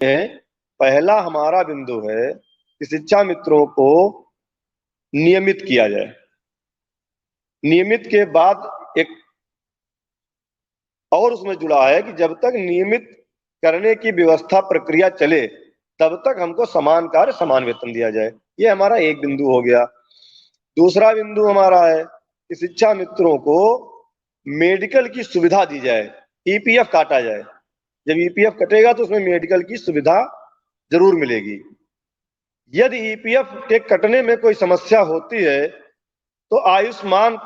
पहला हमारा बिंदु है कि शिक्षा मित्रों को नियमित किया जाए। नियमित के बाद एक और उसमें जुड़ा है कि जब तक नियमित करने की व्यवस्था प्रक्रिया चले तब तक हमको समान कार्य समान वेतन दिया जाए। ये हमारा एक बिंदु हो गया। दूसरा बिंदु हमारा है कि शिक्षा मित्रों को मेडिकल की सुविधा दी जाए, ईपीएफ काटा जाए। जब ईपीएफ कटेगा तो उसमें मेडिकल की सुविधा जरूर मिलेगी। यदि ईपीएफ के कटने में कोई समस्या होती है तो आयुष्मान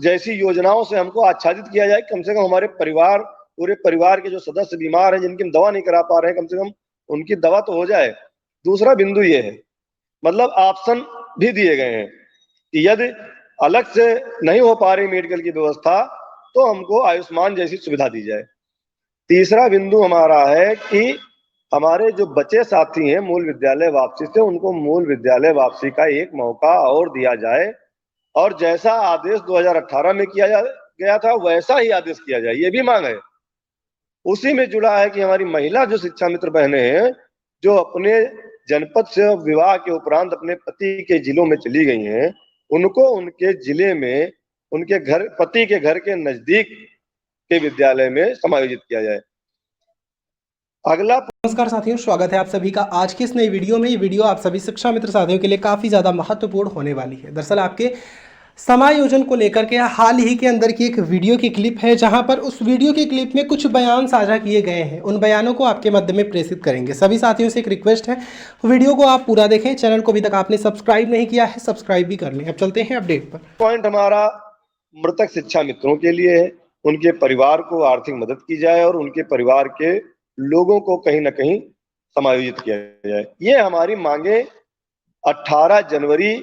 जैसी योजनाओं से हमको आच्छादित किया जाए। कम से कम हमारे परिवार, पूरे परिवार के जो सदस्य बीमार हैं, जिनकी हम दवा नहीं करा पा रहे हैं, कम से कम उनकी दवा तो हो जाए। दूसरा बिंदु ये है, मतलब ऑप्शन भी दिए गए हैं कि यदि अलग से नहीं हो पा रही मेडिकल की व्यवस्था तो हमको आयुष्मान जैसी सुविधा दी जाए। तीसरा बिंदु हमारा है कि हमारे जो बचे साथी हैं मूल विद्यालय वापसी से, उनको मूल विद्यालय वापसी का एक मौका और दिया जाए और जैसा आदेश 2018 में किया गया था वैसा ही आदेश किया जाए, ये भी मांग है। उसी में जुड़ा है कि हमारी महिला जो शिक्षा मित्र बहनें हैं जो अपने जनपद से विवाह के उपरांत अपने पति के जिलों में चली गई हैं, उनको उनके जिले में उनके घर, पति के घर के नजदीक के विद्यालय में समायोजित किया जाए। अगला। नमस्कार साथियों, स्वागत है आप सभी का आज की इस नई वीडियो में। ये वीडियो आप सभी शिक्षा मित्र साथियों के लिए काफ़ी ज़्यादा महत्वपूर्ण होने वाली है। दरअसल आपके समायोजन को लेकर के हाल ही के अंदर की एक वीडियो की क्लिप है, जहां पर उस वीडियो की क्लिप में कुछ बयान साझा किए गए हैं। उन बयानों को आपके मध्य में प्रेषित करेंगे। सभी साथियों से एक रिक्वेस्ट है, वीडियो को आप पूरा देखें। चैनल को अभी तक आपने सब्सक्राइब नहीं किया है, सब्सक्राइब भी कर लें। अब चलते हैं अपडेट पर। पॉइंट हमारा मृतक शिक्षा मित्रों के लिए है, उनके परिवार को आर्थिक मदद की जाए और उनके परिवार के लोगों को कहीं ना कहीं समायोजित किया जाए। ये हमारी मांगे 18 जनवरी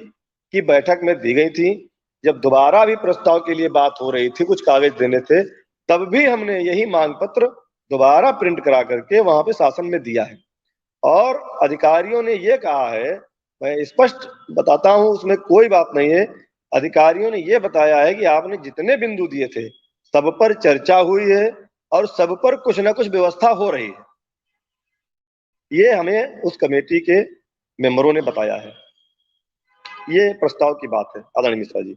की बैठक में दी गई थी। जब दोबारा भी प्रस्ताव के लिए बात हो रही थी, कुछ कागज देने थे, तब भी हमने यही मांग पत्र दोबारा प्रिंट करा करके वहां पे शासन में दिया है। और अधिकारियों ने ये कहा है, मैं स्पष्ट बताता हूं, उसमें कोई बात नहीं है। अधिकारियों ने ये बताया है कि आपने जितने बिंदु दिए थे सब पर चर्चा हुई है और सब पर कुछ ना कुछ व्यवस्था हो रही है। ये हमें उस कमेटी के मेंबरों ने बताया है। ये प्रस्ताव की बात है आदरणीय मिश्रा जी।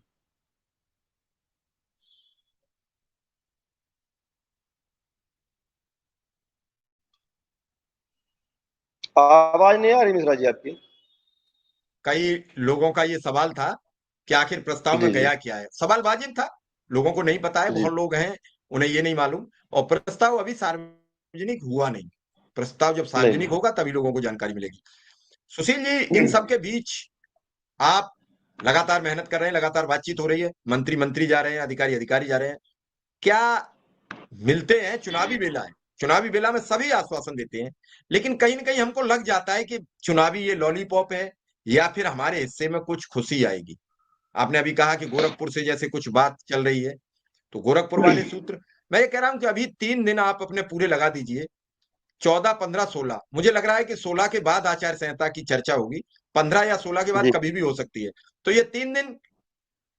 आवाज नहीं आ रही मिश्रा जी आपकी। कई लोगों का ये सवाल था कि आखिर प्रस्ताव जी में जी गया क्या है। सवाल वाजिब था, लोगों को नहीं पता है, जी बहुत लोग हैं उन्हें ये नहीं मालूम। और प्रस्ताव अभी सार्वजनिक हुआ नहीं। प्रस्ताव जब नहीं सार्वजनिक होगा तभी लोगों को जानकारी मिलेगी। सुशील जी, इन नहीं। सब के बीच आप लगातार मेहनत कर रहे हैं, लगातार बातचीत हो रही है, मंत्री जा रहे हैं, अधिकारी अधिकारी जा रहे हैं, क्या मिलते हैं? चुनावी बेला है, चुनावी बेला में सभी आश्वासन देते हैं, लेकिन कहीं ना कहीं हमको लग जाता है कि चुनावी ये लॉलीपॉप है या फिर हमारे हिस्से में कुछ खुशी आएगी। आपने अभी कहा कि गोरखपुर से जैसे कुछ बात चल रही है, तो गोरखपुर वाले सूत्र, मैं ये कह रहा हूं कि अभी 3 दिन आप अपने पूरे लगा दीजिए, 14, 15, 16। मुझे लग रहा है कि 16 के बाद आचार संहिता की चर्चा होगी, 15 या 16 के बाद जी कभी भी हो सकती है। तो ये 3 दिन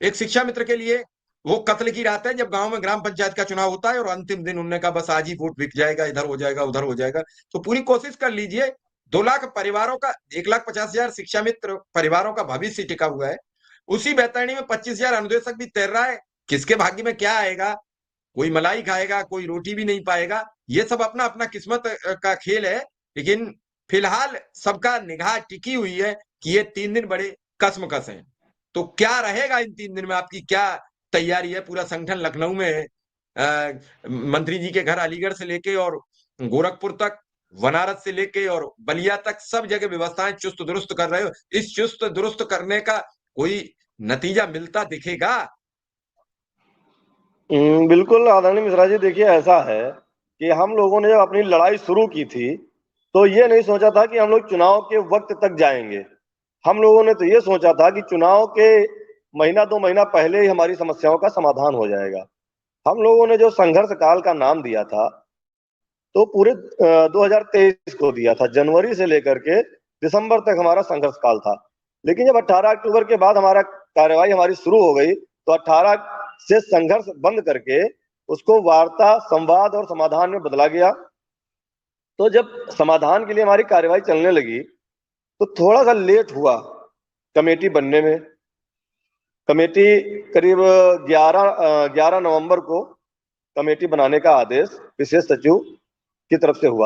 एक शिक्षा मित्र के लिए वो कत्ल की रात है, जब गांव में ग्राम पंचायत का चुनाव होता है और अंतिम दिन उन्होंने कहा बस आज ही वोट बिक जाएगा, इधर हो जाएगा उधर हो जाएगा। तो पूरी कोशिश कर लीजिए। 2 लाख परिवारों का, 1,50,000 शिक्षा मित्र परिवारों का भविष्य टिका हुआ है। उसी बैतरणी में 25,000 अनुदेशक भी तैर रहा है। किसके भाग्य में क्या आएगा? कोई मलाई खाएगा, कोई रोटी भी नहीं पाएगा। ये सब अपना अपना किस्मत का खेल है। लेकिन फिलहाल सबका निगाह टिकी हुई है कि ये 3 दिन बड़े कसमकस हैं। तो क्या रहेगा इन 3 दिन में? आपकी क्या तैयारी है? पूरा संगठन लखनऊ में है, मंत्री जी के घर अलीगढ़ से लेके और गोरखपुर तक, बनारस से लेके और बलिया तक, सब जगह व्यवस्थाएं चुस्त दुरुस्त कर रहे हो। इस चुस्त दुरुस्त करने का कोई नतीजा मिलता दिखेगा? बिल्कुल आदरणीय मिश्रा जी, देखिए ऐसा है कि हम लोगों ने जब अपनी लड़ाई शुरू की थी तो ये नहीं सोचा था कि हम लोग चुनाव के वक्त तक जाएंगे। हम लोगों ने तो ये सोचा था कि चुनाव के महीना 2 महीना पहले ही हमारी समस्याओं का समाधान हो जाएगा। हम लोगों ने जो संघर्ष काल का नाम दिया था तो पूरे 2023 को दिया था। जनवरी से लेकर के दिसंबर तक हमारा संघर्ष काल था। लेकिन जब 18 अक्टूबर के बाद हमारा कार्यवाही हमारी शुरू हो गई तो 18 से संघर्ष बंद करके उसको वार्ता, संवाद और समाधान में बदला गया। तो जब समाधान के लिए हमारी कार्यवाही चलने लगी तो थोड़ा सा लेट हुआ कमेटी बनने में। कमेटी करीब 11 नवंबर को कमेटी बनाने का आदेश विशेष सचिव की तरफ से हुआ।